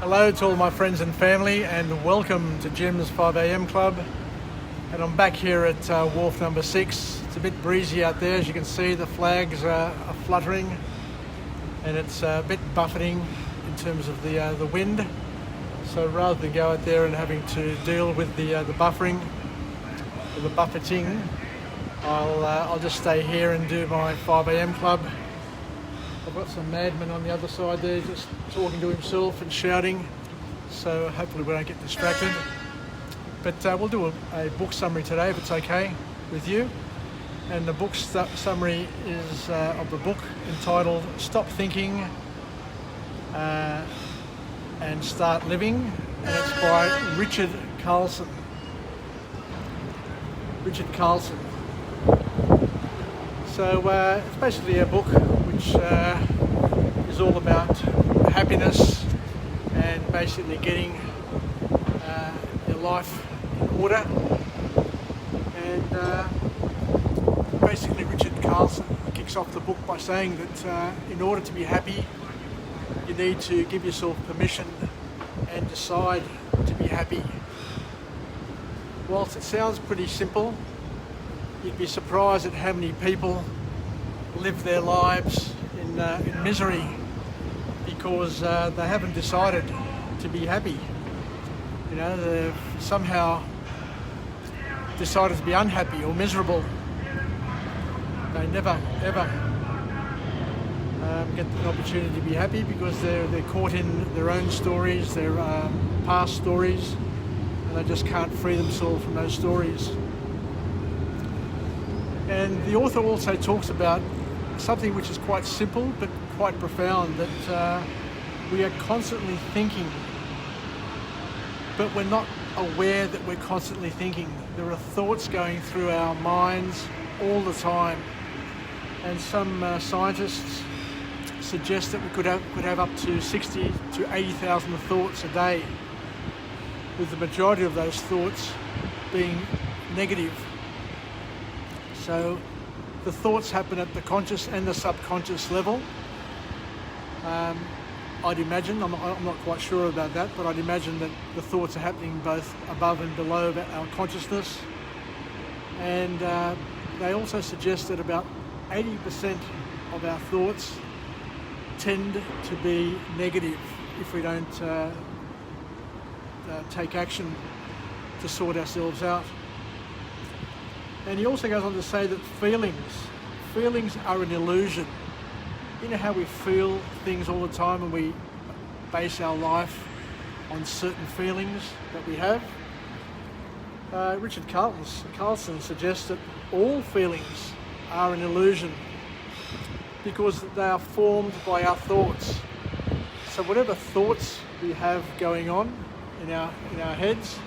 Hello to all my friends and family, and welcome to Jim's 5am Club. And I'm back here at wharf number 6. It's a bit breezy out there, as you can see. The flags are fluttering, and it's a bit buffeting in terms of the wind. So rather than go out there and having to deal with the buffering, or the buffeting, I'll just stay here and do my 5am Club. I've got some madman on the other side there just talking to himself and shouting, so hopefully we don't get distracted. But we'll do a book summary today, if it's okay with you. And the book summary is of the book entitled Stop Thinking and Start Living, and it's by Richard Carlson. Richard Carlson. So it's basically a book which is all about happiness and basically getting your life in order. And basically Richard Carlson kicks off the book by saying that in order to be happy, you need to give yourself permission and decide to be happy. Whilst it sounds pretty simple, you'd be surprised at how many people live their lives in misery because they haven't decided to be happy. You know, they've somehow decided to be unhappy or miserable. They never ever get an opportunity to be happy because they're caught in their own stories, their past stories, and they just can't free themselves from those stories. And the author also talks about something which is quite simple but quite profound, that we are constantly thinking, but we're not aware that we're constantly thinking. There are thoughts going through our minds all the time, and some scientists suggest that we could have up to 60 to 80,000 thoughts a day, with the majority of those thoughts being negative. So the thoughts happen at the conscious and the subconscious level. I'd imagine, I'm not quite sure about that, but I'd imagine that the thoughts are happening both above and below our consciousness. And they also suggest that about 80% of our thoughts tend to be negative if we don't take action to sort ourselves out. And he also goes on to say that feelings are an illusion. You know how we feel things all the time and we base our life on certain feelings that we have? Richard Carlson suggests that all feelings are an illusion because they are formed by our thoughts. So whatever thoughts we have going on in our heads,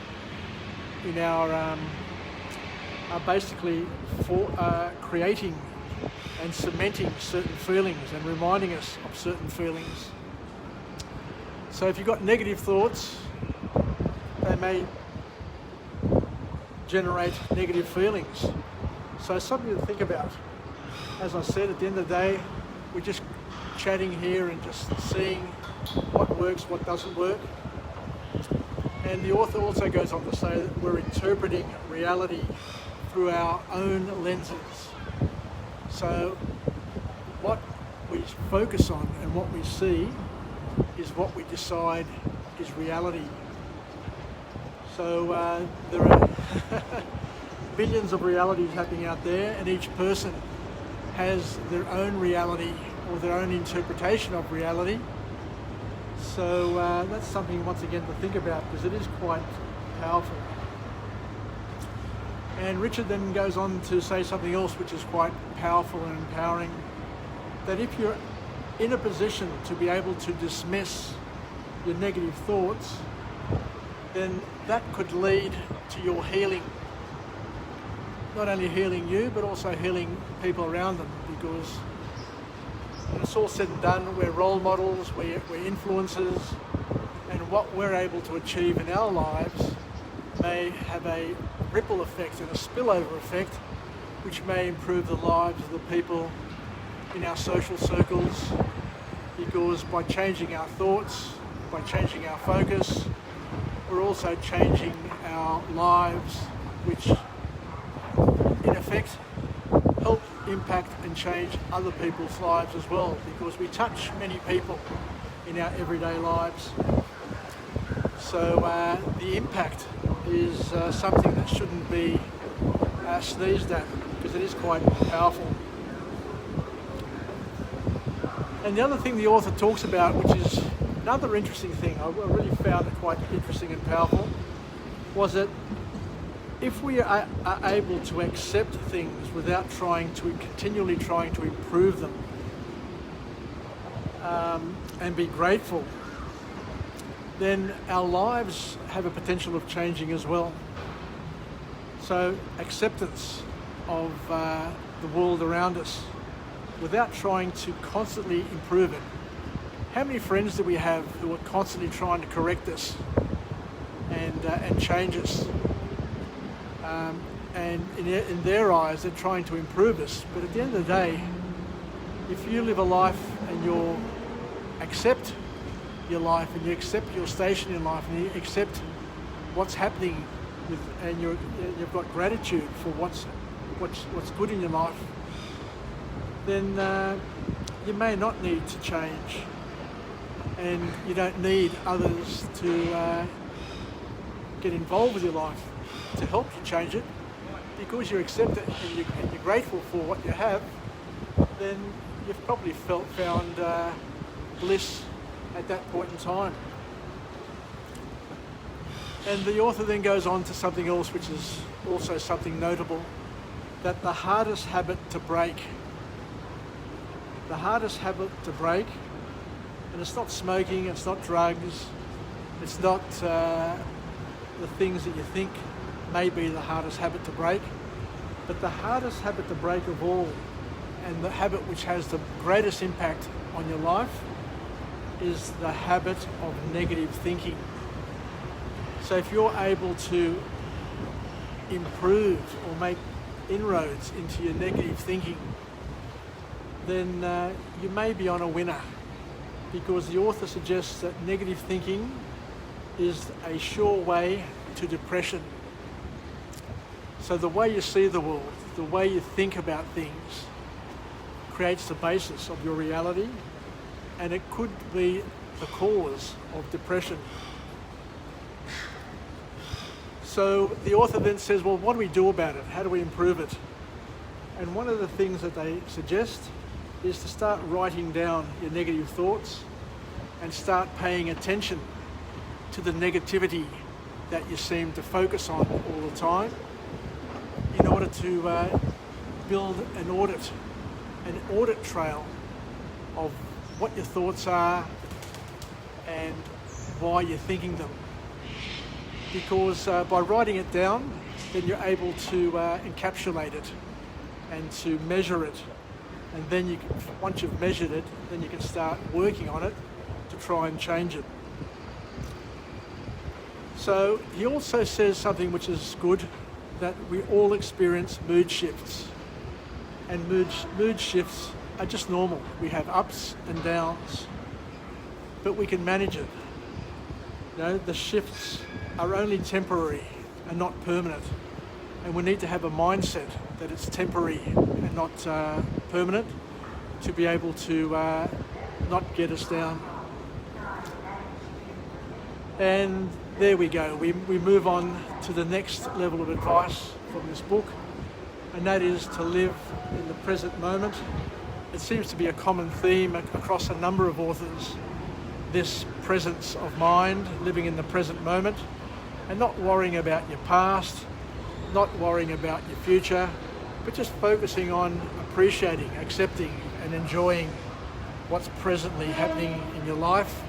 are basically creating and cementing certain feelings and reminding us of certain feelings. So if you've got negative thoughts, they may generate negative feelings. So something to think about. As I said, at the end of the day, we're just chatting here and just seeing what works, what doesn't work. And the author also goes on to say that we're interpreting reality through our own lenses. So what we focus on and what we see is what we decide is reality. So there are billions of realities happening out there, and each person has their own reality or their own interpretation of reality. So that's something once again to think about, because it is quite powerful. And Richard then goes on to say something else which is quite powerful and empowering, that if you're in a position to be able to dismiss your negative thoughts, then that could lead to your healing. Not only healing you, but also healing people around them, because when it's all said and done, we're role models, we're influencers, and what we're able to achieve in our lives may have a ripple effect and a spillover effect which may improve the lives of the people in our social circles, because by changing our thoughts by changing our focus, we're also changing our lives, which in effect help impact and change other people's lives as well, because we touch many people in our everyday lives. So the impact is something that shouldn't be sneezed at, because it is quite powerful. And the other thing the author talks about, which is another interesting thing, I really found it quite interesting and powerful, was that if we are able to accept things without continually trying to improve them, and be grateful, then our lives have a potential of changing as well. So acceptance of the world around us without trying to constantly improve it. How many friends do we have who are constantly trying to correct us and change us? And in their eyes, they're trying to improve us. But at the end of the day, if you live a life and you accept your life and you accept your station in life and you accept what's happening and you've got gratitude for what's good in your life, then you may not need to change, and you don't need others to get involved with your life to help you change it, because you accept it and you're grateful for what you have. Then you've probably found bliss at that point in time. And the author then goes on to something else, which is also something notable, that the hardest habit to break, and it's not smoking, it's not drugs, it's not the things that you think may be the hardest habit to break, but the hardest habit to break of all, and the habit which has the greatest impact on your life, is the habit of negative thinking. So if you're able to improve or make inroads into your negative thinking, then you may be on a winner, because the author suggests that negative thinking is a sure way to depression. So the way you see the world, the way you think about things, creates the basis of your reality, and it could be the cause of depression. So the author then says, well, what do we do about it? How do we improve it? And one of the things that they suggest is to start writing down your negative thoughts and start paying attention to the negativity that you seem to focus on all the time, in order to build an audit trail of what your thoughts are and why you're thinking them. Because by writing it down, then you're able to encapsulate it and to measure it. And then once you've measured it, then you can start working on it to try and change it. So he also says something which is good, that we all experience mood shifts. And mood shifts are just normal. We have ups and downs, but we can manage it. You know, the shifts are only temporary and not permanent. And we need to have a mindset that it's temporary and not permanent, to be able to not get us down. And there we go. We move on to the next level of advice from this book, and that is to live in the present moment. It seems to be a common theme across a number of authors, this presence of mind, living in the present moment, and not worrying about your past, not worrying about your future, but just focusing on appreciating, accepting, and enjoying what's presently happening in your life,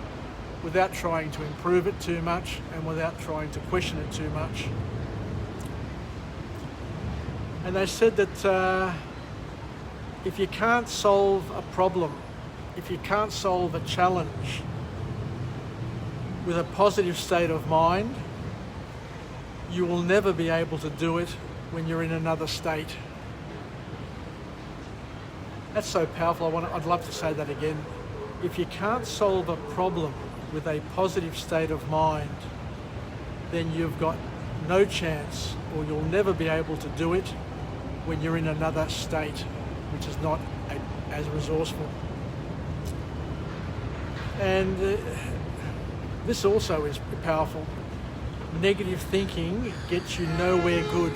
without trying to improve it too much and without trying to question it too much. And they said that if you can't solve a problem, if you can't solve a challenge with a positive state of mind, you will never be able to do it when you're in another state. That's so powerful. I'd love to say that again. If you can't solve a problem with a positive state of mind, then you've got no chance, or you'll never be able to do it when you're in another state which is not as resourceful. And this also is powerful. Negative thinking gets you nowhere good.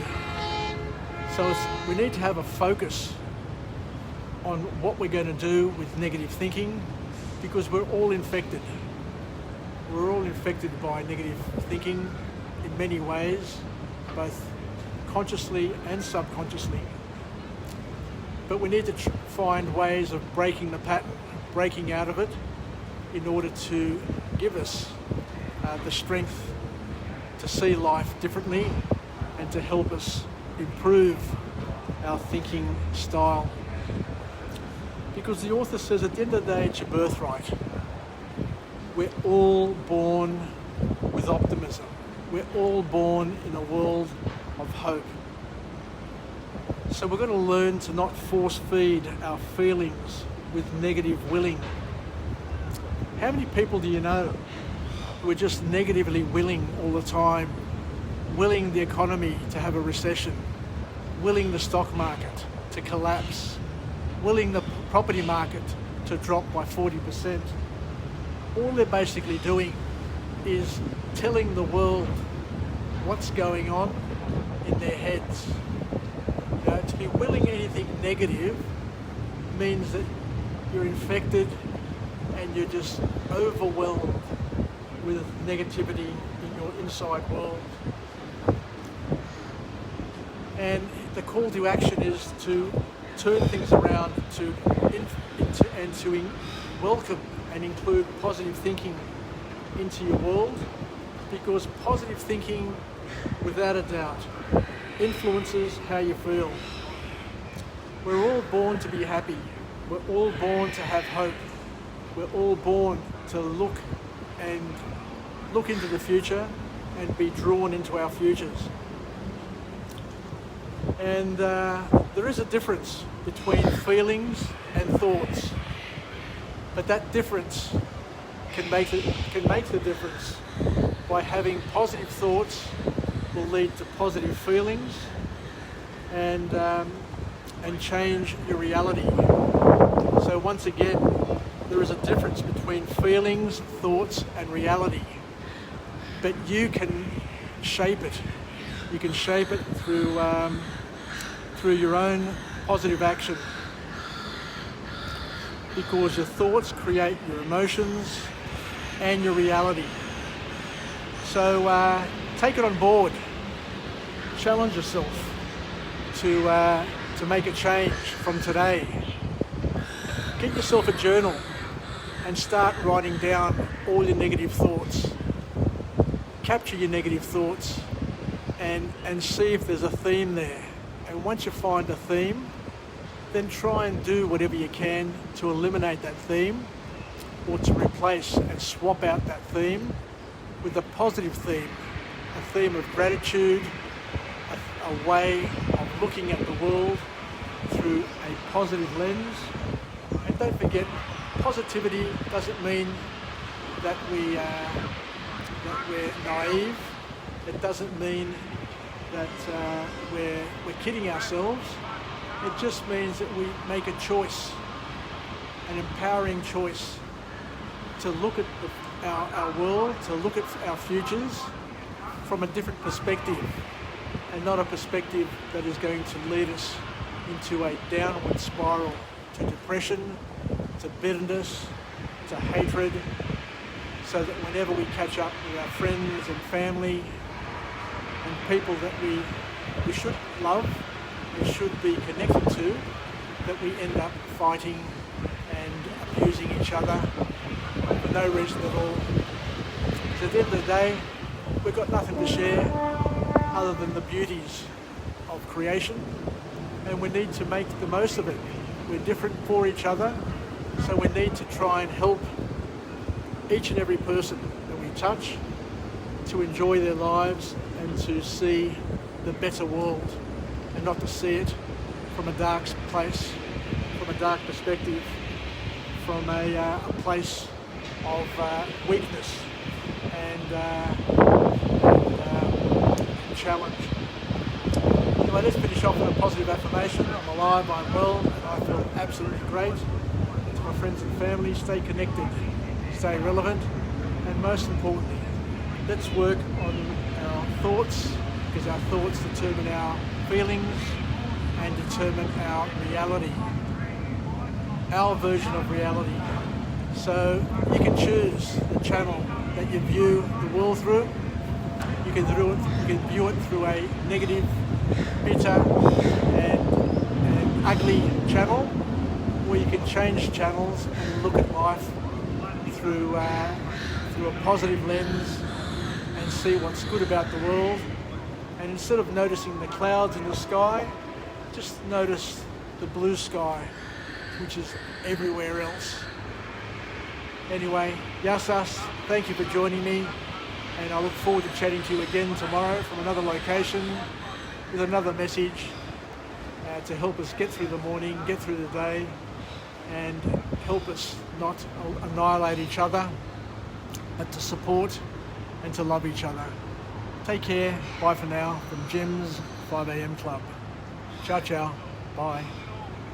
So we need to have a focus on what we're going to do with negative thinking, because we're all infected. We're all infected by negative thinking in many ways, both consciously and subconsciously. But we need to find ways of breaking the pattern, breaking out of it, in order to give us the strength to see life differently and to help us improve our thinking style. Because the author says at the end of the day, it's your birthright. We're all born with optimism. We're all born in a world of hope. So we're going to learn to not force feed our feelings with negative willing. How many people do you know who are just negatively willing all the time? Willing the economy to have a recession, willing the stock market to collapse, willing the property market to drop by 40%. All they're basically doing is telling the world what's going on in their heads. You know, to be willing anything negative means that you're infected and you're just overwhelmed with negativity in your inside world. And the call to action is to turn things around, to welcome and include positive thinking into your world, because positive thinking, without a doubt, influences how you feel. We're all born to be happy. We're all born to have hope. We're all born to look into the future and be drawn into our futures. And there is a difference between feelings and thoughts, but that difference can make the difference. By having positive thoughts will lead to positive feelings and change your reality. So once again, there is a difference between feelings, thoughts, and reality. But you can shape it. You can shape it through your own positive action. Because your thoughts create your emotions and your reality. So take it on board. Challenge yourself to make a change from today. Get yourself a journal and start writing down all your negative thoughts. Capture your negative thoughts and see if there's a theme there. And once you find a theme, then try and do whatever you can to eliminate that theme, or to replace and swap out that theme with a positive theme, a theme of gratitude, a way of looking at the world through a positive lens. And don't forget, positivity doesn't mean that we're naive. It doesn't mean that we're kidding ourselves. It just means that we make a choice, an empowering choice, to look at our world, to look at our futures from a different perspective, and not a perspective that is going to lead us into a downward spiral to depression, to bitterness, to hatred, so that whenever we catch up with our friends and family and people that we should love, we should be connected to, that we end up fighting and abusing each other for no reason at all. So at the end of the day, we've got nothing to share other than the beauties of creation, and we need to make the most of it. We're different for each other, so we need to try and help each and every person that we touch to enjoy their lives and to see the better world, and not to see it from a dark place, from a dark perspective, from a place of weakness and challenge. Anyway, let's finish off with a positive affirmation. I'm alive, I'm well, and I feel absolutely great. To my friends and family, stay connected, stay relevant, and most importantly, let's work on our thoughts, because our thoughts determine our feelings and determine our reality, our version of reality. So you can choose the channel that you view the world through. You can view it through a negative, bitter and ugly channel, or you can change channels and look at life through a positive lens and see what's good about the world. And instead of noticing the clouds in the sky, just notice the blue sky, which is everywhere else. Anyway, Yasas, thank you for joining me, and I look forward to chatting to you again tomorrow from another location with another message to help us get through the morning, get through the day, and help us not annihilate each other, but to support and to love each other. Take care. Bye for now from Jim's 5am Club. Ciao, ciao. Bye.